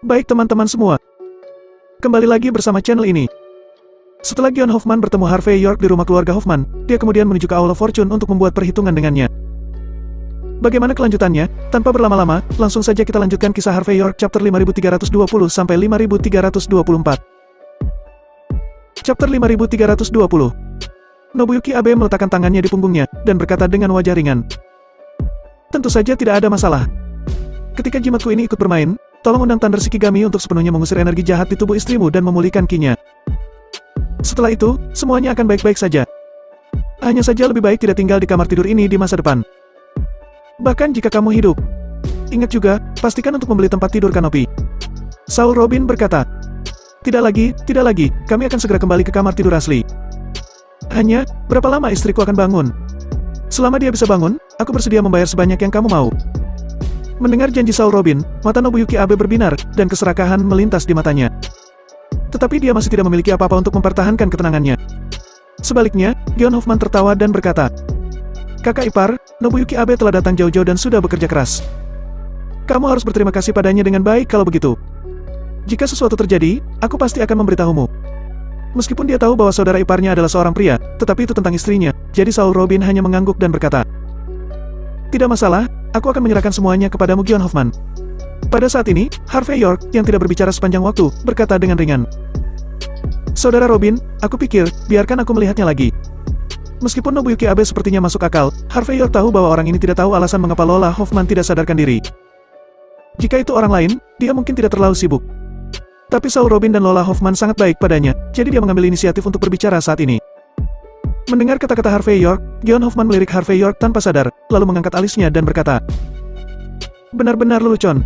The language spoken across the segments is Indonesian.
Baik teman-teman semua, kembali lagi bersama channel ini. Setelah Gion Hoffman bertemu Harvey York di rumah keluarga Hoffman, dia kemudian menuju ke Aula Fortune untuk membuat perhitungan dengannya. Bagaimana kelanjutannya? Tanpa berlama-lama, langsung saja kita lanjutkan kisah Harvey York chapter 5320 sampai 5324. Chapter 5320. Nobuyuki Abe meletakkan tangannya di punggungnya, dan berkata dengan wajah ringan. Tentu saja tidak ada masalah. Ketika jimatku ini ikut bermain, tolong undang Thunder Shikigami untuk sepenuhnya mengusir energi jahat di tubuh istrimu dan memulihkan ki-nya. Setelah itu, semuanya akan baik-baik saja. Hanya saja lebih baik tidak tinggal di kamar tidur ini di masa depan. Bahkan jika kamu hidup. Ingat juga, pastikan untuk membeli tempat tidur kanopi. Saul Robin berkata. Tidak lagi, kami akan segera kembali ke kamar tidur asli. Hanya, berapa lama istriku akan bangun? Selama dia bisa bangun, aku bersedia membayar sebanyak yang kamu mau. Mendengar janji Saul Robin, mata Nobuyuki Abe berbinar, dan keserakahan melintas di matanya. Tetapi dia masih tidak memiliki apa-apa untuk mempertahankan ketenangannya. Sebaliknya, Gion Hoffman tertawa dan berkata, Kakak ipar, Nobuyuki Abe telah datang jauh-jauh dan sudah bekerja keras. Kamu harus berterima kasih padanya dengan baik kalau begitu. Jika sesuatu terjadi, aku pasti akan memberitahumu. Meskipun dia tahu bahwa saudara iparnya adalah seorang pria, tetapi itu tentang istrinya, jadi Saul Robin hanya mengangguk dan berkata, Tidak masalah, aku akan menyerahkan semuanya kepadamu Gion Hoffman. Pada saat ini, Harvey York, yang tidak berbicara sepanjang waktu, berkata dengan ringan. Saudara Robin, aku pikir, biarkan aku melihatnya lagi. Meskipun Nobuyuki Abe sepertinya masuk akal, Harvey York tahu bahwa orang ini tidak tahu alasan mengapa Lola Hoffman tidak sadarkan diri. Jika itu orang lain, dia mungkin tidak terlalu sibuk. Tapi Saul Robin dan Lola Hoffman sangat baik padanya, jadi dia mengambil inisiatif untuk berbicara saat ini. Mendengar kata-kata Harvey York, Gion Hoffman melirik Harvey York tanpa sadar, lalu mengangkat alisnya dan berkata, Benar-benar lelucon.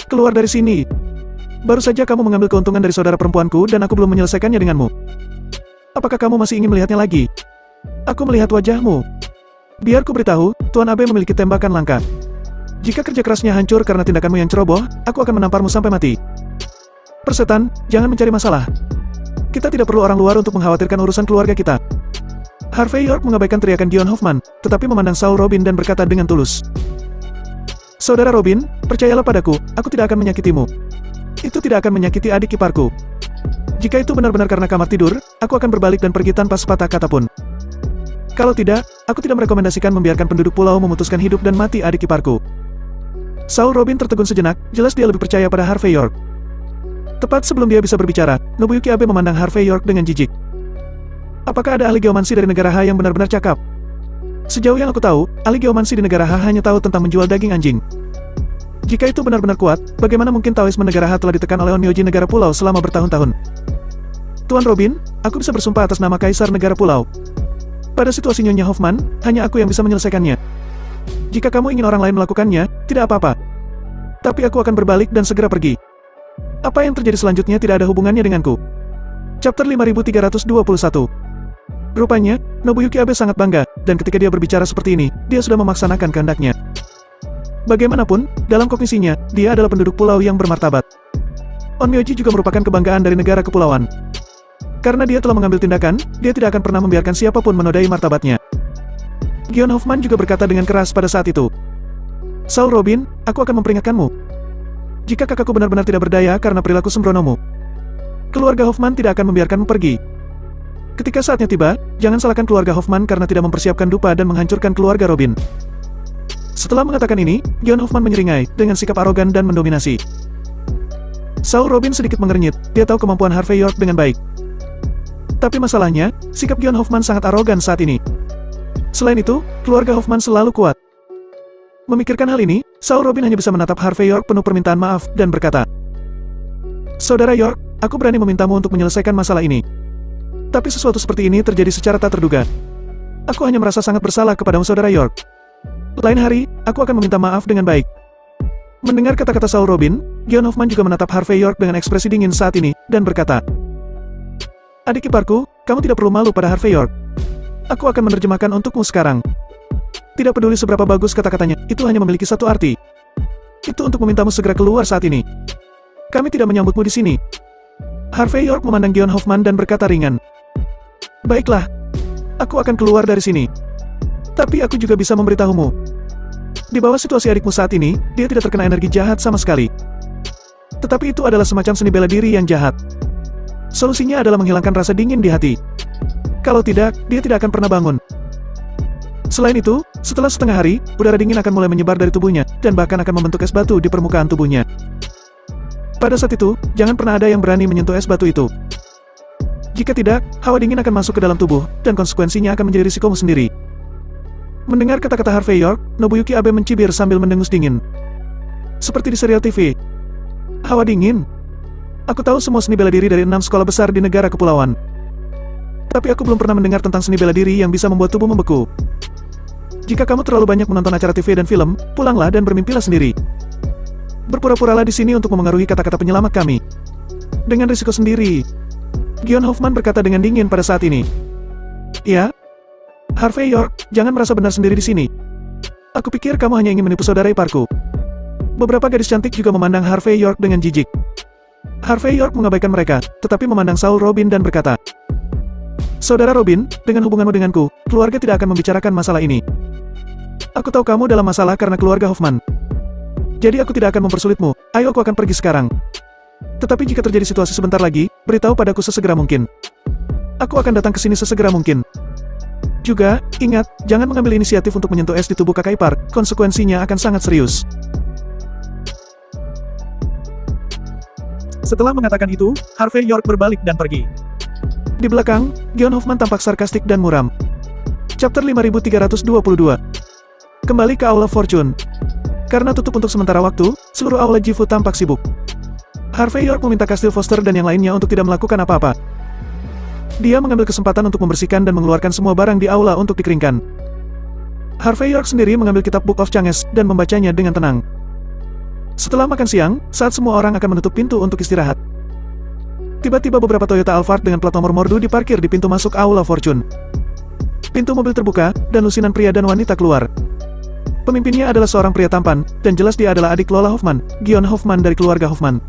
Keluar dari sini. Baru saja kamu mengambil keuntungan dari saudara perempuanku dan aku belum menyelesaikannya denganmu. Apakah kamu masih ingin melihatnya lagi? Aku melihat wajahmu. Biar ku beritahu, Tuan Abe memiliki tembakan langka. Jika kerja kerasnya hancur karena tindakanmu yang ceroboh, aku akan menamparmu sampai mati. Persetan, jangan mencari masalah. Kita tidak perlu orang luar untuk mengkhawatirkan urusan keluarga kita. Harvey York mengabaikan teriakan Gion Hoffman, tetapi memandang Saul Robin dan berkata dengan tulus. Saudara Robin, percayalah padaku, aku tidak akan menyakitimu. Itu tidak akan menyakiti adik iparku. Jika itu benar-benar karena kamar tidur, aku akan berbalik dan pergi tanpa sepatah kata pun. Kalau tidak, aku tidak merekomendasikan membiarkan penduduk pulau memutuskan hidup dan mati adik iparku. Saul Robin tertegun sejenak, jelas dia lebih percaya pada Harvey York. Tepat sebelum dia bisa berbicara, Nobuyuki Abe memandang Harvey York dengan jijik. Apakah ada ahli geomansi dari negara Ha yang benar-benar cakap? Sejauh yang aku tahu, ahli geomansi di negara Ha hanya tahu tentang menjual daging anjing. Jika itu benar-benar kuat, bagaimana mungkin Taoisme negara Ha telah ditekan oleh Onmyoji negara pulau selama bertahun-tahun? Tuan Robin, aku bisa bersumpah atas nama Kaisar negara pulau. Pada situasi Nyonya Hoffman, hanya aku yang bisa menyelesaikannya. Jika kamu ingin orang lain melakukannya, tidak apa-apa. Tapi aku akan berbalik dan segera pergi. Apa yang terjadi selanjutnya tidak ada hubungannya denganku. Chapter 5321. Rupanya, Nobuyuki Abe sangat bangga, dan ketika dia berbicara seperti ini, dia sudah memaksanakan kehendaknya. Bagaimanapun, dalam kognisinya, dia adalah penduduk pulau yang bermartabat. Onmyoji juga merupakan kebanggaan dari negara kepulauan. Karena dia telah mengambil tindakan, dia tidak akan pernah membiarkan siapapun menodai martabatnya. Gion Hoffman juga berkata dengan keras pada saat itu. Saul Robin, aku akan memperingatkanmu. Jika kakakku benar-benar tidak berdaya karena perilaku sembronomu, keluarga Hoffman tidak akan membiarkanmu pergi. Ketika saatnya tiba, jangan salahkan keluarga Hoffman karena tidak mempersiapkan dupa dan menghancurkan keluarga Robin. Setelah mengatakan ini, Gion Hoffman menyeringai, dengan sikap arogan dan mendominasi. Saul Robin sedikit mengernyit, dia tahu kemampuan Harvey York dengan baik. Tapi masalahnya, sikap Gion Hoffman sangat arogan saat ini. Selain itu, keluarga Hoffman selalu kuat. Memikirkan hal ini, Saul Robin hanya bisa menatap Harvey York penuh permintaan maaf, dan berkata, Saudara York, aku berani memintamu untuk menyelesaikan masalah ini. Tapi sesuatu seperti ini terjadi secara tak terduga. Aku hanya merasa sangat bersalah kepadamu Saudara York. Lain hari, aku akan meminta maaf dengan baik. Mendengar kata-kata Saul Robin, Gion Hoffman juga menatap Harvey York dengan ekspresi dingin saat ini, dan berkata, Adik iparku, kamu tidak perlu malu pada Harvey York. Aku akan menerjemahkan untukmu sekarang. Tidak peduli seberapa bagus kata-katanya, itu hanya memiliki satu arti. Itu untuk memintamu segera keluar saat ini. Kami tidak menyambutmu di sini. Harvey York memandang Gion Hoffman dan berkata ringan. Baiklah. Aku akan keluar dari sini. Tapi aku juga bisa memberitahumu. Di bawah situasi adikmu saat ini, dia tidak terkena energi jahat sama sekali. Tetapi itu adalah semacam seni bela diri yang jahat. Solusinya adalah menghilangkan rasa dingin di hati. Kalau tidak, dia tidak akan pernah bangun. Selain itu, setelah setengah hari, udara dingin akan mulai menyebar dari tubuhnya, dan bahkan akan membentuk es batu di permukaan tubuhnya. Pada saat itu, jangan pernah ada yang berani menyentuh es batu itu. Jika tidak, hawa dingin akan masuk ke dalam tubuh, dan konsekuensinya akan menjadi risikomu sendiri. Mendengar kata-kata Harvey York, Nobuyuki Abe mencibir sambil mendengus dingin. Seperti di serial TV. Hawa dingin? Aku tahu semua seni bela diri dari 6 sekolah besar di negara kepulauan. Tapi aku belum pernah mendengar tentang seni bela diri yang bisa membuat tubuh membeku. Jika kamu terlalu banyak menonton acara TV dan film, pulanglah dan bermimpilah sendiri. Berpura-puralah di sini untuk memengaruhi kata-kata penyelamat kami. Dengan risiko sendiri. Gion Hoffman berkata dengan dingin pada saat ini. Ya? Harvey York, jangan merasa benar sendiri di sini. Aku pikir kamu hanya ingin menipu saudara iparku. Beberapa gadis cantik juga memandang Harvey York dengan jijik. Harvey York mengabaikan mereka, tetapi memandang Saul Robin dan berkata, Saudara Robin, dengan hubunganmu denganku, keluarga tidak akan membicarakan masalah ini. Aku tahu kamu dalam masalah karena keluarga Hoffman. Jadi aku tidak akan mempersulitmu, ayo aku akan pergi sekarang. Tetapi jika terjadi situasi sebentar lagi, beritahu padaku sesegera mungkin. Aku akan datang ke sini sesegera mungkin. Juga, ingat, jangan mengambil inisiatif untuk menyentuh es di tubuh kakak ipar, konsekuensinya akan sangat serius. Setelah mengatakan itu, Harvey York berbalik dan pergi. Di belakang, Gion Hoffman tampak sarkastik dan muram. Chapter 5322. Kembali ke Aula Fortune. Karena tutup untuk sementara waktu, seluruh Aula Jifu tampak sibuk. Harvey York meminta Kastil Foster dan yang lainnya untuk tidak melakukan apa-apa. Dia mengambil kesempatan untuk membersihkan dan mengeluarkan semua barang di aula untuk dikeringkan. Harvey York sendiri mengambil kitab Book of Changes dan membacanya dengan tenang. Setelah makan siang, saat semua orang akan menutup pintu untuk istirahat, tiba-tiba beberapa Toyota Alphard dengan plat nomor Mordu diparkir di pintu masuk Aula Fortune. Pintu mobil terbuka, dan lusinan pria dan wanita keluar. Pemimpinnya adalah seorang pria tampan, dan jelas dia adalah adik Lola Hoffman, Gion Hoffman dari keluarga Hoffman.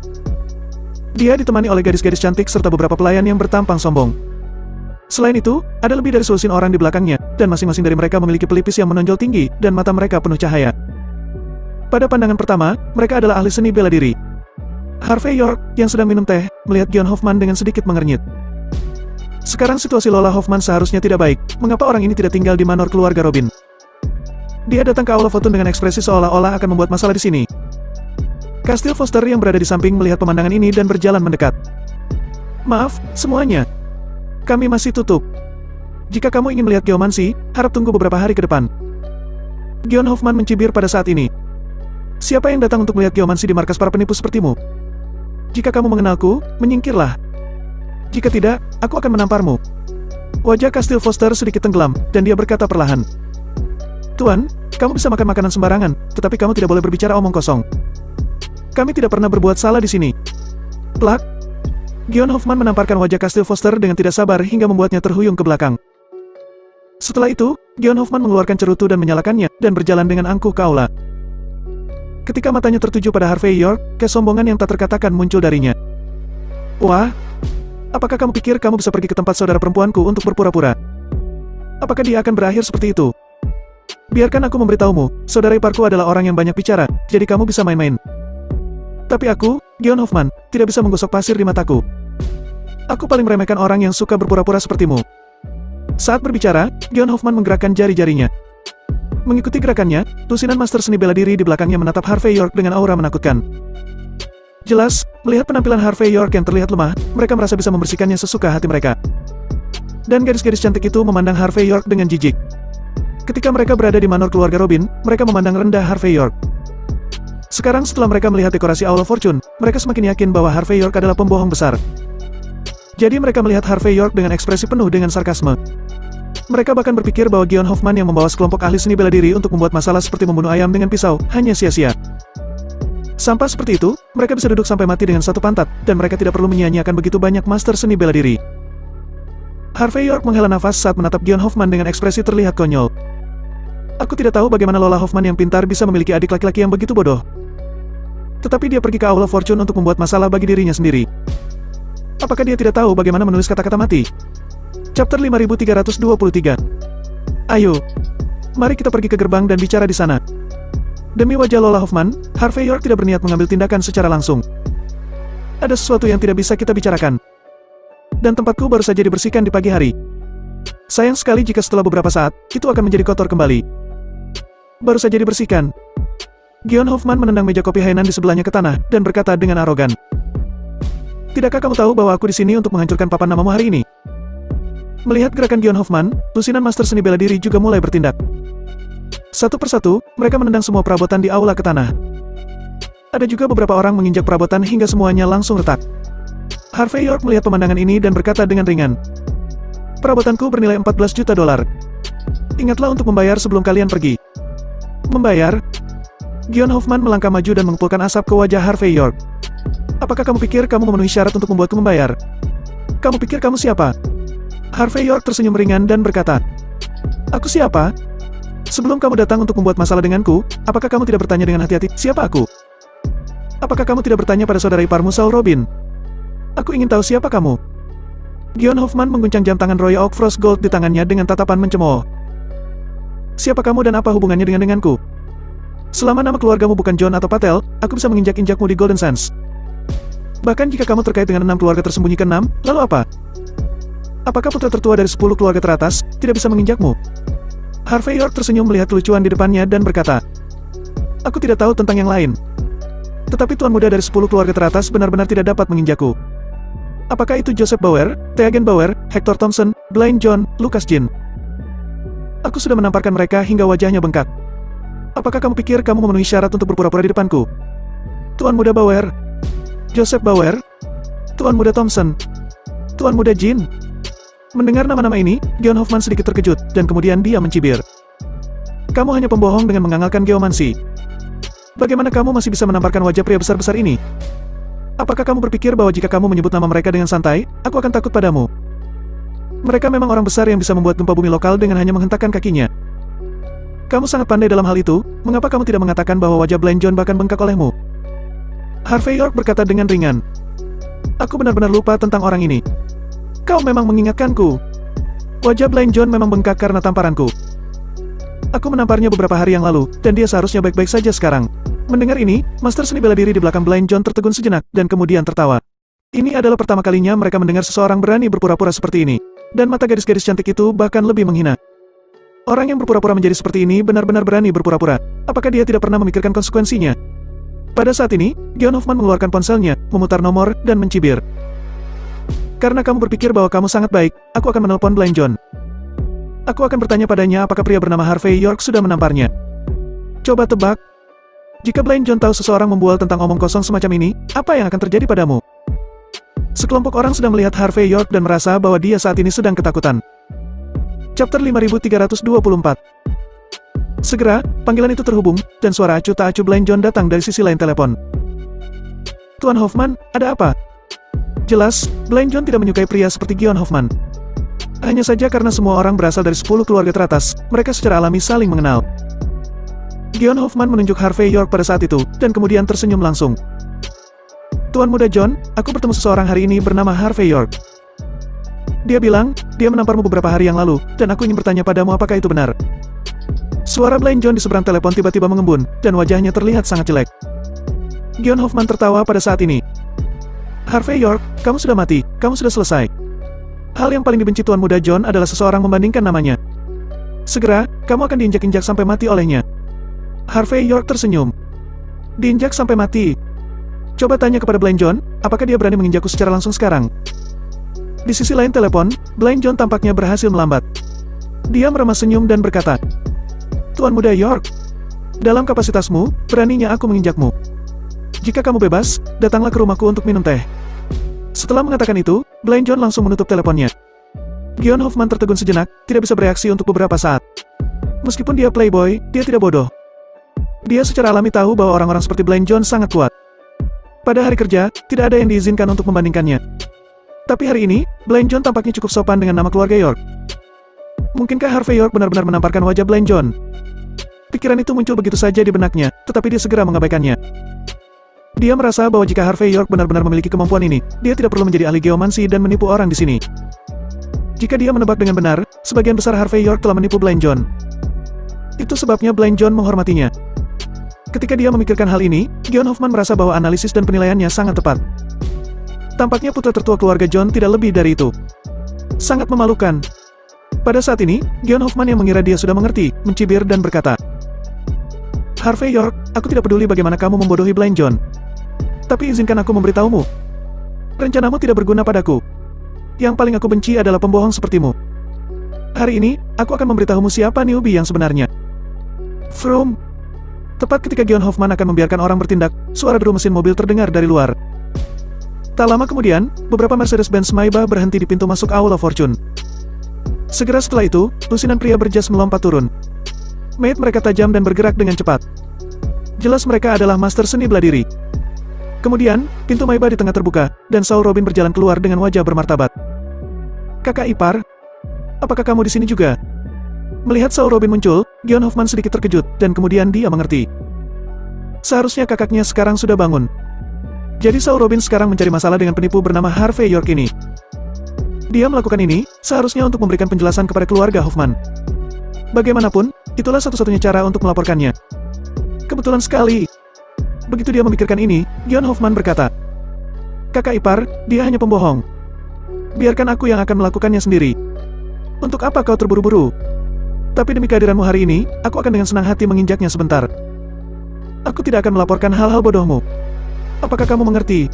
Dia ditemani oleh gadis-gadis cantik serta beberapa pelayan yang bertampang sombong. Selain itu, ada lebih dari selusin orang di belakangnya, dan masing-masing dari mereka memiliki pelipis yang menonjol tinggi, dan mata mereka penuh cahaya. Pada pandangan pertama, mereka adalah ahli seni bela diri. Harvey York, yang sedang minum teh, melihat Gion Hoffman dengan sedikit mengernyit. Sekarang situasi Lola Hoffman seharusnya tidak baik, mengapa orang ini tidak tinggal di manor keluarga Robin? Dia datang ke Aula Fortune dengan ekspresi seolah-olah akan membuat masalah di sini. Kastil Foster yang berada di samping melihat pemandangan ini dan berjalan mendekat. Maaf, semuanya. Kami masih tutup. Jika kamu ingin melihat geomansi, harap tunggu beberapa hari ke depan. Gion Hoffman mencibir pada saat ini. Siapa yang datang untuk melihat geomansi di markas para penipu sepertimu? Jika kamu mengenalku, menyingkirlah. Jika tidak, aku akan menamparmu. Wajah Kastil Foster sedikit tenggelam, dan dia berkata perlahan. Tuan, kamu bisa makan makanan sembarangan, tetapi kamu tidak boleh berbicara omong kosong. Kami tidak pernah berbuat salah di sini. Plak. Gion Hoffman menamparkan wajah Kastil Foster dengan tidak sabar hingga membuatnya terhuyung ke belakang. Setelah itu, Gion Hoffman mengeluarkan cerutu dan menyalakannya, dan berjalan dengan angkuh ke aula. Ketika matanya tertuju pada Harvey York, kesombongan yang tak terkatakan muncul darinya. Wah, apakah kamu pikir kamu bisa pergi ke tempat saudara perempuanku untuk berpura-pura? Apakah dia akan berakhir seperti itu? Biarkan aku memberitahumu, saudara iparku adalah orang yang banyak bicara, jadi kamu bisa main-main. Tapi aku, Gion Hoffman, tidak bisa menggosok pasir di mataku. Aku paling meremehkan orang yang suka berpura-pura sepertimu. Saat berbicara, Gion Hoffman menggerakkan jari-jarinya. Mengikuti gerakannya, lusinan master seni bela diri di belakangnya menatap Harvey York dengan aura menakutkan. Jelas, melihat penampilan Harvey York yang terlihat lemah, mereka merasa bisa membersihkannya sesuka hati mereka. Dan gadis-gadis cantik itu memandang Harvey York dengan jijik. Ketika mereka berada di manor keluarga Robin, mereka memandang rendah Harvey York. Sekarang setelah mereka melihat dekorasi Aula Fortune, mereka semakin yakin bahwa Harvey York adalah pembohong besar. Jadi mereka melihat Harvey York dengan ekspresi penuh dengan sarkasme. Mereka bahkan berpikir bahwa Gion Hoffman yang membawa sekelompok ahli seni bela diri untuk membuat masalah seperti membunuh ayam dengan pisau, hanya sia-sia. Sampah seperti itu, mereka bisa duduk sampai mati dengan satu pantat, dan mereka tidak perlu menyia-nyiakan begitu banyak master seni bela diri. Harvey York menghela nafas saat menatap Gion Hoffman dengan ekspresi terlihat konyol. Aku tidak tahu bagaimana Lola Hoffman yang pintar bisa memiliki adik laki-laki yang begitu bodoh. Tetapi dia pergi ke Aula Fortune untuk membuat masalah bagi dirinya sendiri. Apakah dia tidak tahu bagaimana menulis kata-kata mati? Chapter 5323. Ayo, mari kita pergi ke gerbang dan bicara di sana. Demi wajah Lola Hoffman, Harvey York tidak berniat mengambil tindakan secara langsung. Ada sesuatu yang tidak bisa kita bicarakan. Dan tempatku baru saja dibersihkan di pagi hari. Sayang sekali jika setelah beberapa saat, itu akan menjadi kotor kembali. Baru saja dibersihkan. Gion Hoffman menendang meja kopi Hainan di sebelahnya ke tanah, dan berkata dengan arogan. Tidakkah kamu tahu bahwa aku di sini untuk menghancurkan papan namamu hari ini? Melihat gerakan Gion Hoffman, lusinan master seni bela diri juga mulai bertindak. Satu persatu, mereka menendang semua perabotan di aula ke tanah. Ada juga beberapa orang menginjak perabotan hingga semuanya langsung retak. Harvey York melihat pemandangan ini dan berkata dengan ringan. Perabotanku bernilai 14 juta dolar. Ingatlah untuk membayar sebelum kalian pergi. Membayar? Gion Hoffman melangkah maju dan mengepulkan asap ke wajah Harvey York. Apakah kamu pikir kamu memenuhi syarat untuk membuatku membayar? Kamu pikir kamu siapa? Harvey York tersenyum ringan dan berkata. Aku siapa? Sebelum kamu datang untuk membuat masalah denganku, apakah kamu tidak bertanya dengan hati-hati, siapa aku? Apakah kamu tidak bertanya pada saudara iparmu Saul Robin? Aku ingin tahu siapa kamu. Gion Hoffman mengguncang jam tangan Roy Oak Frost Gold di tangannya dengan tatapan mencemooh. Siapa kamu dan apa hubungannya denganku? Selama nama keluargamu bukan John atau Patel, aku bisa menginjak-injakmu di Golden Sands. Bahkan jika kamu terkait dengan 6 keluarga tersembunyi ke-6, lalu apa? Apakah putra tertua dari 10 keluarga teratas tidak bisa menginjakmu? Harvey York tersenyum melihat kelucuan di depannya dan berkata, aku tidak tahu tentang yang lain. Tetapi tuan muda dari 10 keluarga teratas benar-benar tidak dapat menginjakku. Apakah itu Joseph Bauer, Teagan Bauer, Hector Thompson, Blaine John, Lucas Jin? Aku sudah menamparkan mereka hingga wajahnya bengkak. Apakah kamu pikir kamu memenuhi syarat untuk berpura-pura di depanku? Tuan muda Bauer, Joseph Bauer, Tuan muda Thompson, Tuan muda Jin. Mendengar nama-nama ini, Gion Hoffman sedikit terkejut, dan kemudian dia mencibir. Kamu hanya pembohong dengan mengangalkan geomansi. Bagaimana kamu masih bisa menamparkan wajah pria besar-besar ini? Apakah kamu berpikir bahwa jika kamu menyebut nama mereka dengan santai, aku akan takut padamu? Mereka memang orang besar yang bisa membuat gempa bumi lokal dengan hanya menghentakkan kakinya. Kamu sangat pandai dalam hal itu, mengapa kamu tidak mengatakan bahwa wajah Blaine John bahkan bengkak olehmu? Harvey York berkata dengan ringan. Aku benar-benar lupa tentang orang ini. Kau memang mengingatkanku. Wajah Blaine John memang bengkak karena tamparanku. Aku menamparnya beberapa hari yang lalu, dan dia seharusnya baik-baik saja sekarang. Mendengar ini, master seni bela diri di belakang Blaine John tertegun sejenak, dan kemudian tertawa. Ini adalah pertama kalinya mereka mendengar seseorang berani berpura-pura seperti ini. Dan mata gadis-gadis cantik itu bahkan lebih menghina. Orang yang berpura-pura menjadi seperti ini benar-benar berani berpura-pura. Apakah dia tidak pernah memikirkan konsekuensinya? Pada saat ini, Gion Hoffman mengeluarkan ponselnya, memutar nomor, dan mencibir. Karena kamu berpikir bahwa kamu sangat baik, aku akan menelpon Blaine John. Aku akan bertanya padanya apakah pria bernama Harvey York sudah menamparnya. Coba tebak. Jika Blaine John tahu seseorang membual tentang omong kosong semacam ini, apa yang akan terjadi padamu? Sekelompok orang sedang melihat Harvey York dan merasa bahwa dia saat ini sedang ketakutan. Chapter 5324. Segera, panggilan itu terhubung, dan suara acuh tak acuh Blaine John datang dari sisi lain telepon. Tuan Hoffman, ada apa? Jelas, Blaine John tidak menyukai pria seperti Gion Hoffman. Hanya saja karena semua orang berasal dari 10 keluarga teratas, mereka secara alami saling mengenal. Gion Hoffman menunjuk Harvey York pada saat itu, dan kemudian tersenyum langsung. Tuan muda John, aku bertemu seseorang hari ini bernama Harvey York. Dia bilang, dia menamparmu beberapa hari yang lalu, dan aku ingin bertanya padamu apakah itu benar. Suara Blaine John di seberang telepon tiba-tiba mengembun, dan wajahnya terlihat sangat jelek. Gion Hoffman tertawa pada saat ini. Harvey York, kamu sudah mati, kamu sudah selesai. Hal yang paling dibenci Tuan muda John adalah seseorang membandingkan namanya. Segera, kamu akan diinjak-injak sampai mati olehnya. Harvey York tersenyum. Diinjak sampai mati. Coba tanya kepada Blaine John, apakah dia berani menginjakku secara langsung sekarang? Di sisi lain telepon, Blaine John tampaknya berhasil melambat. Dia meremas senyum dan berkata, Tuan muda York, dalam kapasitasmu, beraninya aku menginjakmu. Jika kamu bebas, datanglah ke rumahku untuk minum teh. Setelah mengatakan itu, Blaine John langsung menutup teleponnya. Gion Hoffman tertegun sejenak, tidak bisa bereaksi untuk beberapa saat. Meskipun dia playboy, dia tidak bodoh. Dia secara alami tahu bahwa orang-orang seperti Blaine John sangat kuat. Pada hari kerja, tidak ada yang diizinkan untuk membandingkannya. Tapi hari ini, Blaine John tampaknya cukup sopan dengan nama keluarga York. Mungkinkah Harvey York benar-benar menamparkan wajah Blaine John? Pikiran itu muncul begitu saja di benaknya, tetapi dia segera mengabaikannya. Dia merasa bahwa jika Harvey York benar-benar memiliki kemampuan ini, dia tidak perlu menjadi ahli geomansi dan menipu orang di sini. Jika dia menebak dengan benar, sebagian besar Harvey York telah menipu Blaine John. Itu sebabnya Blaine John menghormatinya. Ketika dia memikirkan hal ini, Gion Hoffman merasa bahwa analisis dan penilaiannya sangat tepat. Tampaknya putra tertua keluarga John tidak lebih dari itu. Sangat memalukan. Pada saat ini, Gion Hoffman yang mengira dia sudah mengerti, mencibir dan berkata, Harvey York, aku tidak peduli bagaimana kamu membodohi Blind John. Tapi izinkan aku memberitahumu. Rencanamu tidak berguna padaku. Yang paling aku benci adalah pembohong sepertimu. Hari ini, aku akan memberitahumu siapa newbie yang sebenarnya. Vroom. Tepat ketika Gion Hoffman akan membiarkan orang bertindak, suara deru mesin mobil terdengar dari luar. Tak lama kemudian, beberapa Mercedes-Benz Maybach berhenti di pintu masuk Aula Fortune. Segera setelah itu, lusinan pria berjas melompat turun. Mata mereka tajam dan bergerak dengan cepat. Jelas mereka adalah master seni bela diri. Kemudian, pintu Maybach di tengah terbuka, dan Saul Robin berjalan keluar dengan wajah bermartabat. Kakak ipar, apakah kamu di sini juga? Melihat Saul Robin muncul, Gion Hoffman sedikit terkejut, dan kemudian dia mengerti. Seharusnya kakaknya sekarang sudah bangun. Jadi Saul Robin sekarang mencari masalah dengan penipu bernama Harvey York ini. Dia melakukan ini, seharusnya untuk memberikan penjelasan kepada keluarga Hoffman. Bagaimanapun, itulah satu-satunya cara untuk melaporkannya. Kebetulan sekali. Begitu dia memikirkan ini, Gion Hoffman berkata, Kakak ipar, dia hanya pembohong. Biarkan aku yang akan melakukannya sendiri. Untuk apa kau terburu-buru? Tapi demi kehadiranmu hari ini, aku akan dengan senang hati menginjaknya sebentar. Aku tidak akan melaporkan hal-hal bodohmu. Apakah kamu mengerti?